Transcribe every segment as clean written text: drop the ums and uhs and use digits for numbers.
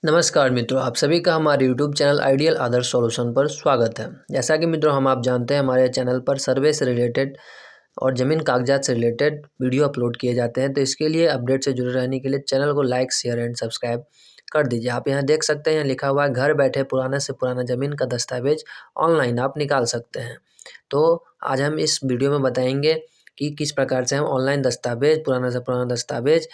नमस्कार मित्रों, आप सभी का हमारे YouTube चैनल आइडियल आदर्श सॉल्यूशन पर स्वागत है। जैसा कि मित्रों हम आप जानते हैं हमारे चैनल पर सर्वे से रिलेटेड और ज़मीन कागजात से रिलेटेड वीडियो अपलोड किए जाते हैं। तो इसके लिए अपडेट से जुड़े रहने के लिए चैनल को लाइक, शेयर एंड सब्सक्राइब कर दीजिए। आप यहाँ देख सकते हैं, यहाँ लिखा हुआ है घर बैठे पुराने से पुराना ज़मीन का दस्तावेज ऑनलाइन आप निकाल सकते हैं। तो आज हम इस वीडियो में बताएंगे कि किस प्रकार से हम ऑनलाइन दस्तावेज, पुराना से पुराना दस्तावेज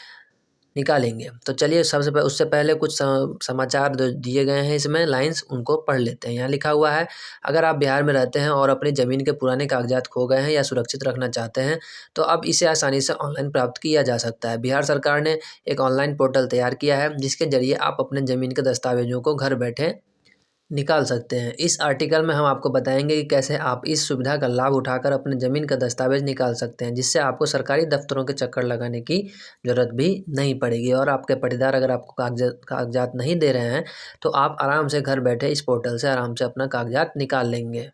निकालेंगे। तो चलिए सबसे उससे पहले कुछ समाचार दिए गए हैं इसमें लाइन्स, उनको पढ़ लेते हैं। यहाँ लिखा हुआ है, अगर आप बिहार में रहते हैं और अपनी ज़मीन के पुराने कागजात खो गए हैं या सुरक्षित रखना चाहते हैं तो अब इसे आसानी से ऑनलाइन प्राप्त किया जा सकता है। बिहार सरकार ने एक ऑनलाइन पोर्टल तैयार किया है जिसके जरिए आप अपने ज़मीन के दस्तावेजों को घर बैठे निकाल सकते हैं। इस आर्टिकल में हम आपको बताएंगे कि कैसे आप इस सुविधा का लाभ उठाकर अपने ज़मीन का दस्तावेज निकाल सकते हैं, जिससे आपको सरकारी दफ्तरों के चक्कर लगाने की ज़रूरत भी नहीं पड़ेगी। और आपके पट्टेदार अगर आपको कागजात नहीं दे रहे हैं तो आप आराम से घर बैठे इस पोर्टल से आराम से अपना कागजात निकाल लेंगे।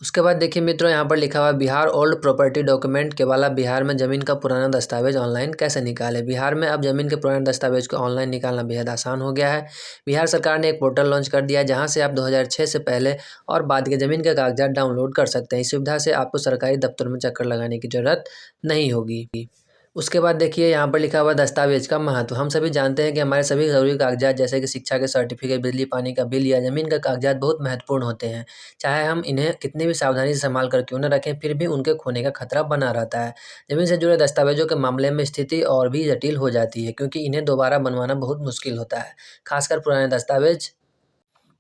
उसके बाद देखिए मित्रों, यहाँ पर लिखा हुआ है बिहार ओल्ड प्रॉपर्टी डॉक्यूमेंट केवल बिहार में ज़मीन का पुराना दस्तावेज ऑनलाइन कैसे निकालें। बिहार में अब ज़मीन के पुराने दस्तावेज को ऑनलाइन निकालना बेहद आसान हो गया है। बिहार सरकार ने एक पोर्टल लॉन्च कर दिया है जहाँ से आप 2006 से पहले और बाद के ज़मीन के कागजात डाउनलोड कर सकते हैं। इस सुविधा से आपको सरकारी दफ्तर में चक्कर लगाने की ज़रूरत नहीं होगी। उसके बाद देखिए यहाँ पर लिखा हुआ दस्तावेज का महत्व। हम सभी जानते हैं कि हमारे सभी ज़रूरी कागजात जैसे कि शिक्षा के सर्टिफिकेट, बिजली पानी का बिल या ज़मीन का कागजात बहुत महत्वपूर्ण होते हैं। चाहे हम इन्हें कितनी भी सावधानी से संभाल कर क्यों न रखें, फिर भी उनके खोने का खतरा बना रहता है। ज़मीन से जुड़े दस्तावेजों के मामले में स्थिति और भी जटिल हो जाती है क्योंकि इन्हें दोबारा बनवाना बहुत मुश्किल होता है, खासकर पुराने दस्तावेज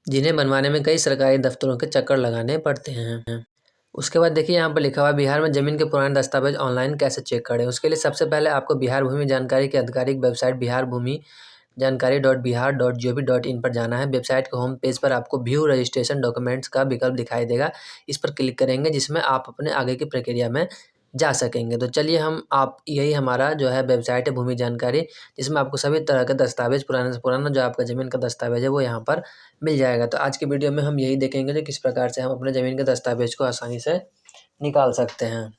जिन्हें बनवाने में कई सरकारी दफ्तरों के चक्कर लगाने पड़ते हैं। उसके बाद देखिए यहाँ पर लिखा हुआ है बिहार में ज़मीन के पुराने दस्तावेज ऑनलाइन कैसे चेक करें। उसके लिए सबसे पहले आपको बिहार भूमि जानकारी की आधिकारिक वेबसाइट बिहार भूमि जानकारी.बिहार.gov.in पर जाना है। वेबसाइट के होम पेज पर आपको व्यू रजिस्ट्रेशन डॉक्यूमेंट्स का विकल्प दिखाई देगा। इस पर क्लिक करेंगे जिसमें आप अपने आगे की प्रक्रिया में जा सकेंगे। तो चलिए यही हमारा जो है वेबसाइट है भूमि जानकारी, जिसमें आपको सभी तरह के दस्तावेज पुराने से पुराना जो आपका ज़मीन का दस्तावेज है वो यहाँ पर मिल जाएगा। तो आज की वीडियो में हम यही देखेंगे कि किस प्रकार से हम अपने ज़मीन के दस्तावेज को आसानी से निकाल सकते हैं।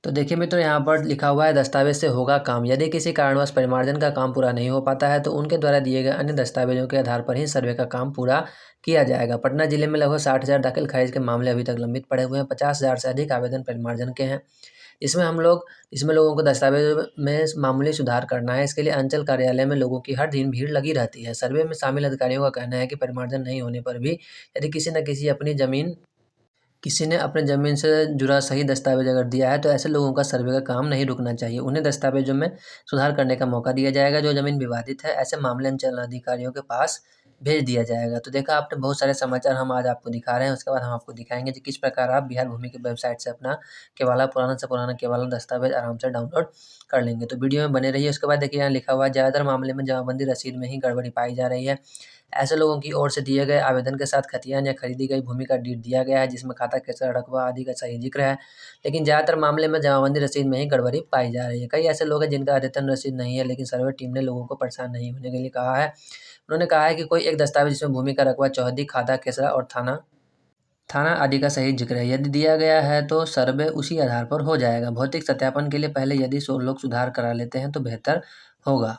तो देखिए मित्रों, यहाँ पर लिखा हुआ है दस्तावेज से होगा काम। यदि किसी कारणवश परिमार्जन का काम पूरा नहीं हो पाता है तो उनके द्वारा दिए गए अन्य दस्तावेजों के आधार पर ही सर्वे का काम पूरा किया जाएगा। पटना जिले में लगभग 60,000 दाखिल खारिज के मामले अभी तक लंबित पड़े हुए हैं। 50,000 से अधिक आवेदन परिमार्जन के हैं। इसमें लोगों को दस्तावेज में मामूली सुधार करना है। इसके लिए अंचल कार्यालय में लोगों की हर दिन भीड़ लगी रहती है। सर्वे में शामिल अधिकारियों का कहना है कि परिमार्जन नहीं होने पर भी यदि किसी ने अपने ज़मीन से जुड़ा सही दस्तावेज अगर दिया है तो ऐसे लोगों का सर्वे का काम नहीं रुकना चाहिए। उन्हें दस्तावेजों में सुधार करने का मौका दिया जाएगा। जो ज़मीन विवादित है ऐसे मामले अंचल अधिकारियों के पास भेज दिया जाएगा। तो देखा आपने, बहुत सारे समाचार हम आज आपको दिखा रहे हैं। उसके बाद हम आपको दिखाएंगे कि किस प्रकार आप बिहार भूमि की वेबसाइट से अपना केवाला पुराना से पुराना केवाला दस्तावेज आराम से डाउनलोड कर लेंगे। तो वीडियो में बने रहिए। उसके बाद देखिए यहाँ लिखा हुआ है ज़्यादातर मामले में जमाबंदी रसीद में ही गड़बड़ी पाई जा रही है। ऐसे लोगों की ओर से दिए गए आवेदन के साथ खतियान या खरीदी गई भूमि का डीड दिया गया है जिसमें खाता कैसा रकबा आदि का सही जिक्र है, लेकिन ज़्यादातर मामले में जमाबंदी रसीद में ही गड़बड़ी पाई जा रही है। कई ऐसे लोग हैं जिनका अद्यतन रसीद नहीं है, लेकिन सर्वे टीम ने लोगों को परेशान नहीं होने के लिए कहा है। उन्होंने कहा है कि कोई एक दस्तावेज जिसमें भूमि का रकबा, चौहदी, खाता केसरा और थाना थाना आदि का सही जिक्र है यदि दिया गया है तो सर्वे उसी आधार पर हो जाएगा। भौतिक सत्यापन के लिए पहले यदि लोग सुधार करा लेते हैं तो बेहतर होगा।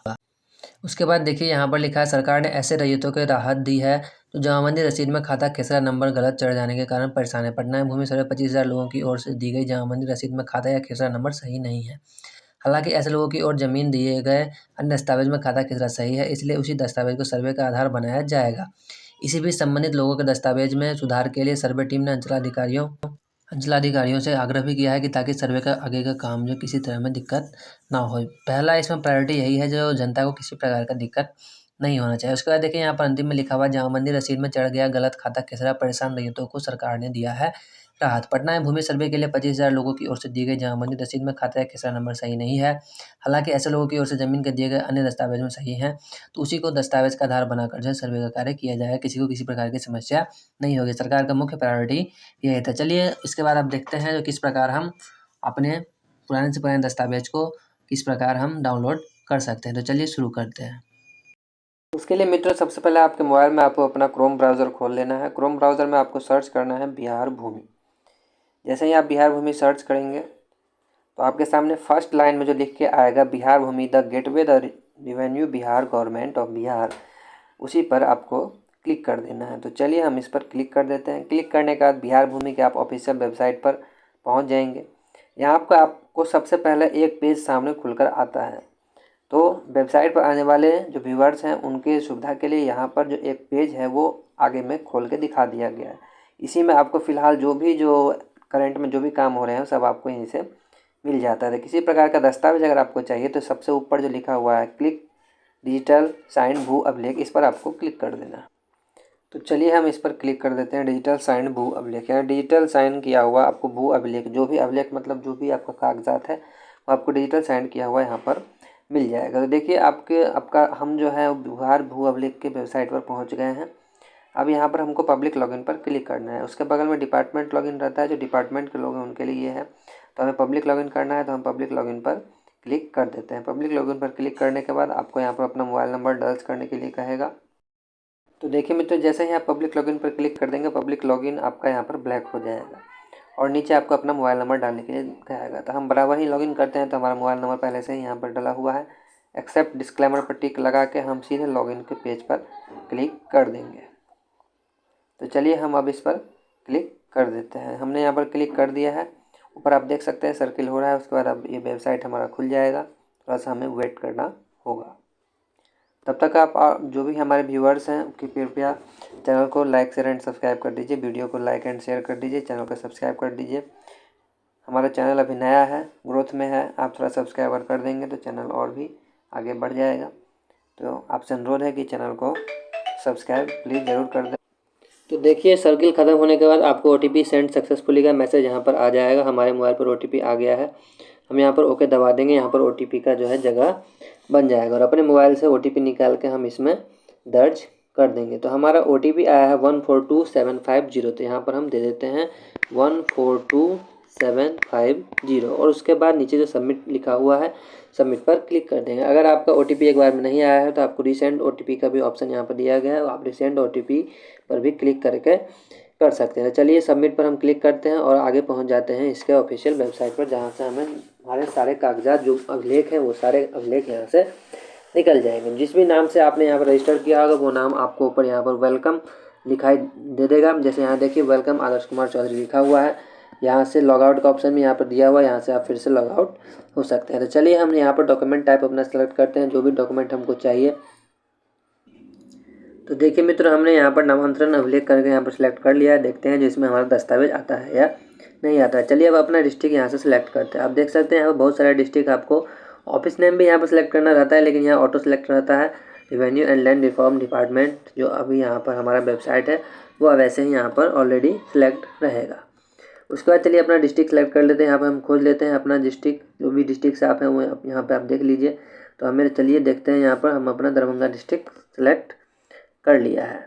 उसके बाद देखिए यहाँ पर लिखा है सरकार ने ऐसे रैयतों को राहत दी है जो जमाबंदी रसीद में खाता खेसरा नंबर गलत चढ़ जाने के कारण परेशान है। पटना में भूमि सर्वे 25,000 लोगों की ओर से दी गई जमाबंदी रसीद में खाता या खेसरा नंबर सही नहीं है। हालांकि ऐसे लोगों की ओर जमीन दिए गए अन्य दस्तावेज में खाता खेसरा सही है, इसलिए उसी दस्तावेज को सर्वे का आधार बनाया जाएगा। इसी बीच संबंधित लोगों के दस्तावेज में सुधार के लिए सर्वे टीम ने अंचलाधिकारियों से आग्रह भी किया है कि ताकि सर्वे का आगे का काम जो किसी तरह में दिक्कत ना हो। पहला इसमें प्रायोरिटी यही है जो जनता को किसी प्रकार का दिक्कत नहीं होना चाहिए। उसके बाद देखिए यहाँ पर अंतिम में लिखा हुआ जमाबंदी रसीद में चढ़ गया गलत खाता खेसरा, परेशान रैयतों को सरकार ने दिया है राहत। पटना में भूमि सर्वे के लिए 25,000 लोगों की ओर से दी गई जमाबंदी रसीद में खाता या खेसरा नंबर सही नहीं है। हालांकि ऐसे लोगों की ओर से जमीन के दिए गए अन्य दस्तावेज में सही है तो उसी को दस्तावेज का आधार बनाकर जो है सर्वे का कार्य किया जाएगा। किसी को किसी प्रकार की समस्या नहीं होगी। सरकार का मुख्य प्रायोरिटी यही था। चलिए इसके बाद आप देखते हैं किस प्रकार हम अपने पुराने से पुराने दस्तावेज को किस प्रकार हम डाउनलोड कर सकते हैं। तो चलिए शुरू करते हैं। उसके लिए मित्रों सबसे पहले आपके मोबाइल में आपको अपना क्रोम ब्राउज़र खोल लेना है। क्रोम ब्राउज़र में आपको सर्च करना है बिहार भूमि। जैसे ही आप बिहार भूमि सर्च करेंगे तो आपके सामने फर्स्ट लाइन में जो लिख के आएगा Bihar Bhumi the gateway the revenue Bihar government of Bihar, उसी पर आपको क्लिक कर देना है। तो चलिए हम इस पर क्लिक कर देते हैं। क्लिक करने के बाद बिहार भूमि के आप ऑफिशियल वेबसाइट पर पहुंच जाएंगे। यहाँ पर आपको सबसे पहले एक पेज सामने खुलकर आता है। तो वेबसाइट पर आने वाले जो व्यूअर्स हैं उनके सुविधा के लिए यहाँ पर जो एक पेज है वो आगे में खोल के दिखा दिया गया है। इसी में आपको फ़िलहाल जो करंट में जो भी काम हो रहे हैं सब आपको यहीं से मिल जाता है। किसी प्रकार का दस्तावेज अगर आपको चाहिए तो सबसे ऊपर जो लिखा हुआ है क्लिक डिजिटल साइन भू अभिलेख, इस पर आपको क्लिक कर देना। तो चलिए हम इस पर क्लिक कर देते हैं। डिजिटल साइन भू अभिलेख, यानी डिजिटल साइन किया हुआ आपको भू अभिलेख, जो भी अभिलेख मतलब जो भी आपका कागजात है वो आपको डिजिटल साइन किया हुआ यहाँ पर मिल जाएगा। तो देखिए आपका हम जो है बिहार भू अभिलेख के वेबसाइट पर पहुँच गए हैं। अब यहाँ पर हमको पब्लिक लॉगिन पर क्लिक करना है। उसके बगल में डिपार्टमेंट लॉगिन रहता है, जो डिपार्टमेंट के लोग हैं उनके लिए ये है। तो हमें पब्लिक लॉगिन करना है, तो हम पब्लिक लॉगिन पर क्लिक कर देते हैं। पब्लिक लॉगिन पर क्लिक करने के बाद आपको यहाँ पर अपना मोबाइल नंबर दर्ज करने के लिए कहेगा। तो देखिए मित्रों, जैसे ही आप पब्लिक लॉगिन पर क्लिक कर देंगे पब्लिक लॉगिन आपका यहाँ पर ब्लैक हो जाएगा और नीचे आपको अपना मोबाइल नंबर डालने के लिए कहेगा। तो हम बराबर ही लॉगिन करते हैं, तो हमारा मोबाइल नंबर पहले से ही यहाँ पर डला हुआ है। एक्सेप्ट डिस्क्लेमर पर टिक लगा के हम सीधे लॉगिन के पेज पर क्लिक कर देंगे। तो चलिए हम अब इस पर क्लिक कर देते हैं। हमने यहाँ पर क्लिक कर दिया है। ऊपर आप देख सकते हैं सर्किल हो रहा है। उसके बाद अब ये वेबसाइट हमारा खुल जाएगा। थोड़ा सा हमें वेट करना होगा। तब तक आप जो भी हमारे व्यूअर्स हैं कृपया चैनल को लाइक शेयर एंड सब्सक्राइब कर दीजिए। वीडियो को लाइक एंड शेयर कर दीजिए, चैनल को सब्सक्राइब कर दीजिए। हमारा चैनल अभी नया है, ग्रोथ में है। आप थोड़ा सब्सक्राइबर कर देंगे तो चैनल और भी आगे बढ़ जाएगा। तो आपसे अनुरोध है कि चैनल को सब्सक्राइब प्लीज़ ज़रूर कर दें। तो देखिए सर्किल ख़त्म होने के बाद आपको OTP सेंड सक्सेसफुली का मैसेज यहाँ पर आ जाएगा। हमारे मोबाइल पर OTP आ गया है। हम यहाँ पर ओके दबा देंगे। यहाँ पर OTP का जो है जगह बन जाएगा और अपने मोबाइल से OTP निकाल के हम इसमें दर्ज कर देंगे। तो हमारा OTP आया है 142750। तो यहाँ पर हम दे देते हैं 142750 और उसके बाद नीचे जो सबमिट लिखा हुआ है सबमिट पर क्लिक कर देंगे। अगर आपका OTP एक बार में नहीं आया है तो आपको रीसेंड OTP का भी ऑप्शन यहाँ पर दिया गया है। आप रीसेंड OTP पर भी क्लिक करके कर सकते हैं। चलिए सबमिट पर हम क्लिक करते हैं और आगे पहुंच जाते हैं इसके ऑफिशियल वेबसाइट पर, जहां से हमें हमारे सारे कागजात जो अभिलेख हैं वो सारे अभिलेख यहां से निकल जाएंगे। जिस भी नाम से आपने यहाँ पर रजिस्टर किया होगा वो नाम आपको ऊपर यहाँ पर वेलकम दिखाई दे देगा। जैसे यहाँ देखिए वेलकम आदर्श कुमार चौधरी लिखा हुआ है। यहाँ से लॉगआउट का ऑप्शन भी यहाँ पर दिया हुआ है, यहाँ से आप फिर से लॉगआउट हो सकते हैं। तो चलिए हम यहाँ पर डॉक्यूमेंट टाइप अपना सेलेक्ट करते हैं, जो भी डॉक्यूमेंट हमको चाहिए। तो देखिए मित्रों, हमने यहाँ पर नामांतरण अभिलेख करके यहाँ पर सिलेक्ट कर लिया है। देखते हैं जो इसमें हमारा दस्तावेज आता है या नहीं आता है। चलिए अब अपना डिस्ट्रिक्ट यहाँ से सिलेक्ट करते हैं। आप देख सकते हैं यहाँ पर बहुत सारे डिस्ट्रिक्ट, आपको ऑफिस नेम भी यहाँ पर सिलेक्ट करना रहता है, लेकिन यहाँ ऑटो सेलेक्ट रहता है। Revenue and land reform department जो अभी यहाँ पर हमारा वेबसाइट है वो वैसे ही यहाँ पर ऑलरेडी सिलेक्ट रहेगा। उसके बाद चलिए अपना डिस्ट्रिक्ट सेलेक्ट कर लेते हैं। यहाँ पर हम खोज लेते हैं अपना डिस्ट्रिक्ट, जो भी डिस्ट्रिक्ट से आप हैं वो यहाँ पर आप देख लीजिए। तो हमें चलिए देखते हैं, यहाँ पर हम अपना दरभंगा डिस्ट्रिक्ट सेलेक्ट कर लिया है।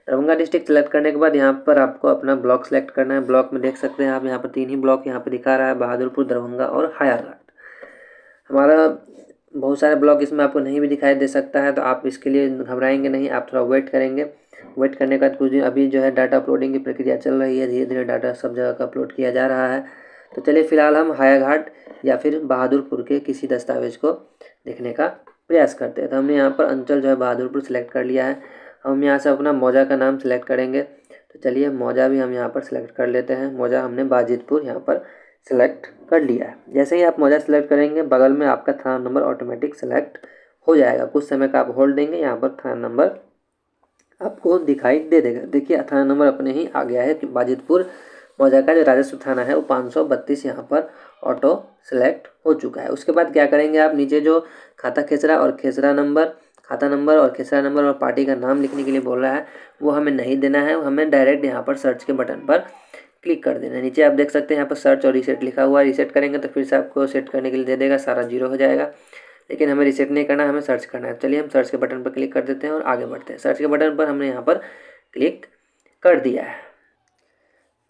दरभंगा डिस्ट्रिक्ट सेलेक्ट करने के बाद यहाँ पर आपको अपना ब्लॉक सेलेक्ट करना है। ब्लॉक में देख सकते हैं आप यहाँ पर 3 ही ब्लॉक यहाँ पर दिखा रहा है, बहादुरपुर, दरभंगा और हायाघाट। हमारा बहुत सारे ब्लॉक इसमें आपको नहीं भी दिखाई दे सकता है, तो आप इसके लिए घबराएंगे नहीं, आप थोड़ा वेट करेंगे। वेट करने का कुछ दिन अभी जो है डाटा अपलोडिंग की प्रक्रिया चल रही है, धीरे धीरे डाटा सब जगह का अपलोड किया जा रहा है। तो चलिए फिलहाल हम हायाघाट या फिर बहादुरपुर के किसी दस्तावेज को देखने का प्रयास करते हैं। तो हमने यहाँ पर अंचल जो है बहादुरपुर सेलेक्ट कर लिया है। हम यहाँ से अपना मौजा का नाम सेलेक्ट करेंगे। तो चलिए मौजा भी हम यहाँ पर सेलेक्ट कर लेते हैं। मौजा हमने बाजितपुर यहाँ पर सेलेक्ट कर लिया है। जैसे ही आप मौजा सेलेक्ट करेंगे बगल में आपका थाना नंबर ऑटोमेटिक सेलेक्ट हो जाएगा। कुछ समय का आप होल्ड देंगे, यहाँ पर थाना नंबर आपको दिखाई दे देगा। देखिए थाना नंबर अपने ही आ गया है कि बाजितपुर मौजा का जो राजस्व थाना है वो 532 यहाँ पर ऑटो सेलेक्ट हो चुका है। उसके बाद क्या करेंगे, आप नीचे जो खाता खेसरा और खेसरा नंबर, खाता नंबर और खेसरा नंबर और पार्टी का नाम लिखने के लिए बोल रहा है वो हमें नहीं देना है। हमें डायरेक्ट यहाँ पर सर्च के बटन पर क्लिक कर देना है। नीचे आप देख सकते हैं यहाँ पर सर्च और रीसेट लिखा हुआ है। रीसेट करेंगे तो फिर से आपको सेट करने के लिए दे देगा, सारा 0 हो जाएगा। लेकिन हमें रीसेट नहीं करना, हमें सर्च करना है। चलिए हम सर्च के बटन पर क्लिक कर देते हैं और आगे बढ़ते हैं। सर्च के बटन पर हमने यहाँ पर क्लिक कर दिया है।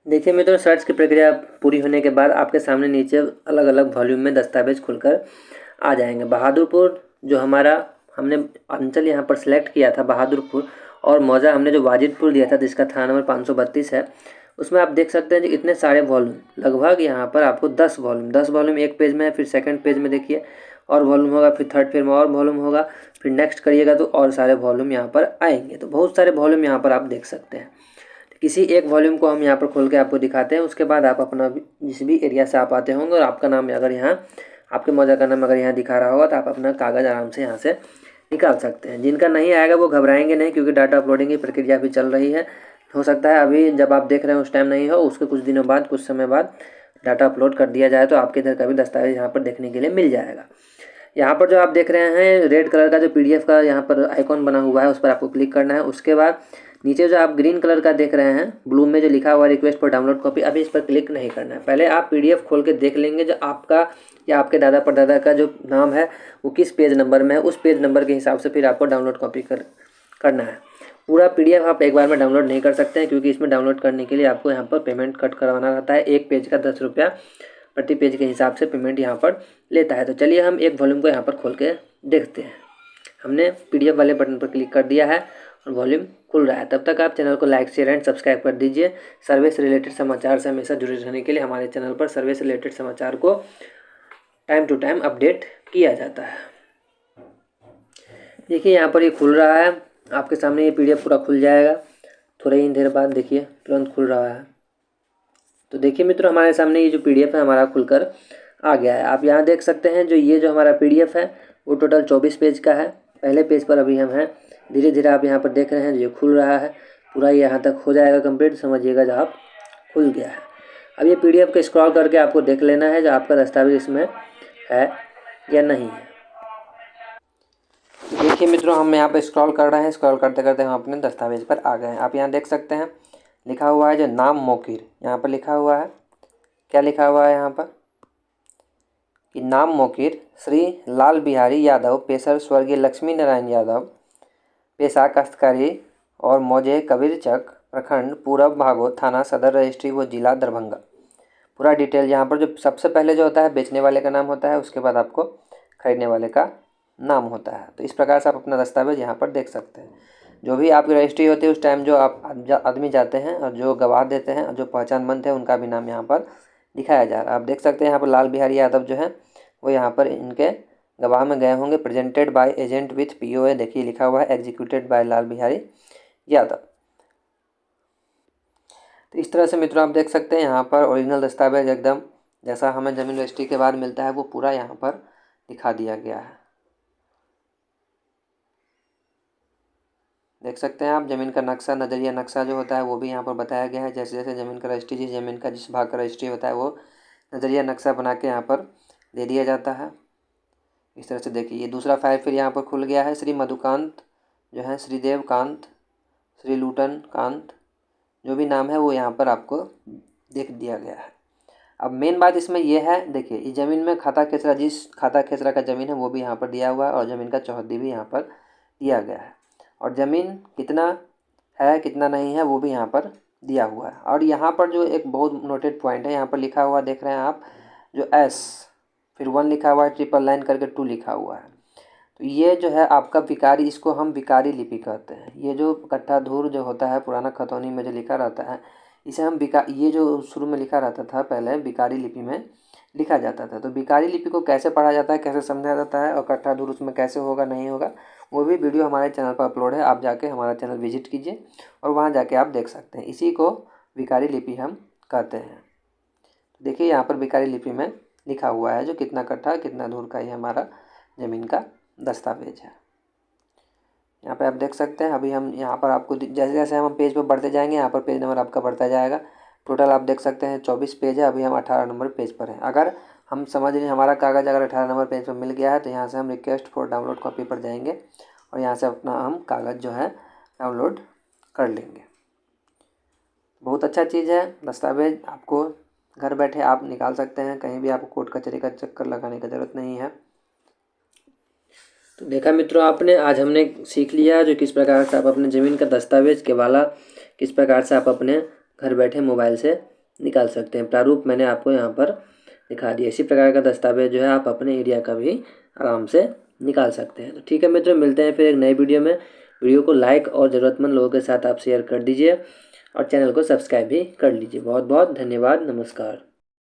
देखिए मित्रों, सर्च की प्रक्रिया पूरी होने के बाद आपके सामने नीचे अलग अलग वॉल्यूम में दस्तावेज खुलकर आ जाएंगे। बहादुरपुर जो हमारा हमने अंचल यहाँ पर सिलेक्ट किया था बहादुरपुर, और मौजा हमने जो वाजिदपुर दिया था जिसका थाना नंबर 532 है, उसमें आप देख सकते हैं कि इतने सारे वॉल्यूम, लगभग यहाँ पर आपको 10 वॉल्यूम एक पेज में है। फिर सेकंड पेज में देखिए और वॉल्यूम होगा, फिर थर्ड पेज में और वॉल्यूम होगा, फिर नेक्स्ट करिएगा तो और सारे वॉल्यूम यहाँ पर आएंगे। तो बहुत सारे वॉल्यूम यहाँ पर आप देख सकते हैं। किसी एक वॉल्यूम को हम यहाँ पर खोल के आपको दिखाते हैं, उसके बाद आप अपना जिस भी एरिया से आप आते होंगे और आपका नाम अगर यहाँ आपके मौजा का नाम अगर यहाँ दिखा रहा होगा तो आप अपना कागज़ आराम से यहाँ से निकाल सकते हैं। जिनका नहीं आएगा वो घबराएंगे नहीं, क्योंकि डाटा अपलोडिंग की प्रक्रिया भी चल रही है। हो सकता है अभी जब आप देख रहे हैं उस टाइम नहीं हो, उसके कुछ दिनों बाद, कुछ समय बाद डाटा अपलोड कर दिया जाए तो आपके इधर का भी दस्तावेज यहाँ पर देखने के लिए मिल जाएगा। यहाँ पर जो आप देख रहे हैं रेड कलर का जो PDF का यहाँ पर आइकॉन बना हुआ है, उस पर आपको क्लिक करना है। उसके बाद नीचे जो आप ग्रीन कलर का देख रहे हैं ब्लू में जो लिखा हुआ है रिक्वेस्ट फॉर डाउनलोड कॉपी, अभी इस पर क्लिक नहीं करना है। पहले आप PDF खोल के देख लेंगे जो आपका या आपके दादा परदादा का जो नाम है वो किस पेज नंबर में है, उस पेज नंबर के हिसाब से फिर आपको डाउनलोड कॉपी करना है। पूरा PDF आप एक बार में डाउनलोड नहीं कर सकते हैं, क्योंकि इसमें डाउनलोड करने के लिए आपको यहाँ पर पेमेंट कट करवाना रहता है। एक पेज का 10 रुपया प्रति पेज के हिसाब से पेमेंट यहाँ पर लेता है। तो चलिए हम एक वॉल्यूम को यहाँ पर खोल के देखते हैं। हमने PDF वाले बटन पर क्लिक कर दिया है और वॉल्यूम खुल रहा है। तब तक आप चैनल को लाइक, शेयर एंड सब्सक्राइब कर दीजिए। सर्वे से रिलेटेड समाचार से हमेशा जुड़े रहने के लिए हमारे चैनल पर सर्वे से रिलेटेड समाचार को टाइम टू टाइम अपडेट किया जाता है। देखिए यहाँ पर ये खुल रहा है, आपके सामने ये PDF पूरा खुल जाएगा। थोड़ी ही देर बाद देखिए तुरंत खुल रहा है। तो देखिए मित्रों, हमारे सामने ये जो PDF है हमारा खुलकर आ गया है। आप यहाँ देख सकते हैं जो ये जो हमारा PDF है वो टोटल 24 पेज का है। पहले पेज पर अभी हम हैं। धीरे धीरे आप यहाँ पर देख रहे हैं जो खुल रहा है, पूरा यहाँ तक हो जाएगा कंप्लीट। समझिएगा जब आप खुल गया है। अब ये PDF को स्क्रॉल करके आपको देख लेना है जो आपका दस्तावेज इसमें है या नहीं है। देखिए मित्रों, हम यहाँ पर स्क्रॉल कर रहे हैं। स्क्रॉल करते करते हम अपने दस्तावेज पर आ गए हैं। आप यहाँ देख सकते हैं लिखा हुआ है जो नाम मोकीर, यहाँ पर लिखा हुआ है। क्या लिखा हुआ है यहाँ पर कि नाम मोकीर श्री लाल बिहारी यादव, पेशर स्वर्गीय लक्ष्मी नारायण यादव, पेशा काश्तकारी और मौजे कबीरचक, प्रखंड पूरब भागोद, थाना सदर रजिस्ट्री व जिला दरभंगा। पूरा डिटेल यहाँ पर जो सबसे पहले जो होता है बेचने वाले का नाम होता है, उसके बाद आपको खरीदने वाले का नाम होता है। तो इस प्रकार से आप अपना दस्तावेज यहाँ पर देख सकते हैं। जो भी आपकी रजिस्ट्री होती है उस टाइम जो आप आदमी जाते हैं और जो गवाह देते हैं और जो पहचानबंद है उनका भी नाम यहाँ पर दिखाया जा रहा है। आप देख सकते हैं यहाँ पर लाल बिहारी यादव जो है वो यहाँ पर इनके गवाह में गए होंगे। Presented by agent with POA, देखिए लिखा हुआ है एग्जीक्यूटेड बाय लाल बिहारी यादव। तो इस तरह से मित्रों आप देख सकते हैं यहाँ पर ओरिजिनल दस्तावेज एकदम जैसा हमें ज़मीन रजिस्ट्री के बाद मिलता है वो पूरा यहाँ पर दिखा दिया गया है। देख सकते हैं आप ज़मीन का नक्शा, नज़रिया नक्शा जो होता है वो भी यहाँ पर बताया गया है। जैसे जैसे ज़मीन का रजिस्ट्री, जिस ज़मीन का जिस भाग का रजिस्ट्री होता है वो नज़रिया नक्शा बना के यहाँ पर दे दिया जाता है। इस तरह से देखिए ये दूसरा फाइल फिर यहाँ पर खुल गया है। श्री मधुकांत जो है, श्रीदेव कांत, श्री लूटन कांत, जो भी नाम है वो यहाँ पर आपको देख दिया गया है। अब मेन बात इसमें यह है, देखिए इस ज़मीन में खाता खेसरा, जिस खाता खेसरा का ज़मीन है वो भी यहाँ पर दिया हुआ है और ज़मीन का चौहद्दी भी यहाँ पर दिया गया है और ज़मीन कितना है कितना नहीं है वो भी यहाँ पर दिया हुआ है। और यहाँ पर जो एक बहुत नोटेड पॉइंट है, यहाँ पर लिखा हुआ देख रहे हैं आप जो S फिर 1 लिखा हुआ है, ट्रिपल लाइन करके 2 लिखा हुआ है। तो ये जो है आपका विकारी, इसको हम विकारी लिपि कहते हैं। ये जो कट्ठा धूर जो होता है पुराना खतौनी में जो लिखा रहता है इसे हम ये जो शुरू में लिखा रहता था पहले विकारी लिपि में लिखा जाता था। तो विकारी लिपि को कैसे पढ़ा जाता है, कैसे समझा जाता है और कट्ठा धूर उसमें कैसे होगा नहीं होगा, वो भी वीडियो हमारे चैनल पर अपलोड है। आप जाके हमारा चैनल विजिट कीजिए और वहाँ जाके आप देख सकते हैं। इसी को विकारी लिपि हम कहते हैं। देखिए यहाँ पर विकारी लिपि में लिखा हुआ है जो कितना कट्ठा कितना धूर का ये हमारा ज़मीन का दस्तावेज है। यहाँ पे आप देख सकते हैं। अभी हम यहाँ पर आपको जैसे जैसे हम पेज पर बढ़ते जाएंगे यहाँ पर पेज नंबर आपका बढ़ता जाएगा। टोटल आप देख सकते हैं 24 पेज है। अभी हम 18 नंबर पेज पर हैं। अगर हम समझ लें हमारा कागज़ अगर 18 नंबर पेज पर मिल गया है तो यहाँ से हम रिक्वेस्ट फॉर डाउनलोड कॉपी पर जाएंगे और यहाँ से अपना हम कागज़ जो है डाउनलोड कर लेंगे। बहुत अच्छा चीज़ है दस्तावेज, आपको घर बैठे आप निकाल सकते हैं। कहीं भी आपको कोर्ट कचहरी का चक्कर लगाने की ज़रूरत नहीं है। तो देखा मित्रों आपने, आज हमने सीख लिया जो किस प्रकार से आप अपने ज़मीन का दस्तावेज के वाला किस प्रकार से आप अपने घर बैठे मोबाइल से निकाल सकते हैं। प्रारूप मैंने आपको यहाँ पर दिखा दिया। इसी प्रकार का दस्तावेज जो है आप अपने एरिया का भी आराम से निकाल सकते हैं। तो ठीक है मित्रों, मिलते हैं फिर एक नई वीडियो में। वीडियो को लाइक और ज़रूरतमंद लोगों के साथ आप शेयर कर दीजिए और चैनल को सब्सक्राइब भी कर लीजिए। बहुत बहुत धन्यवाद। नमस्कार।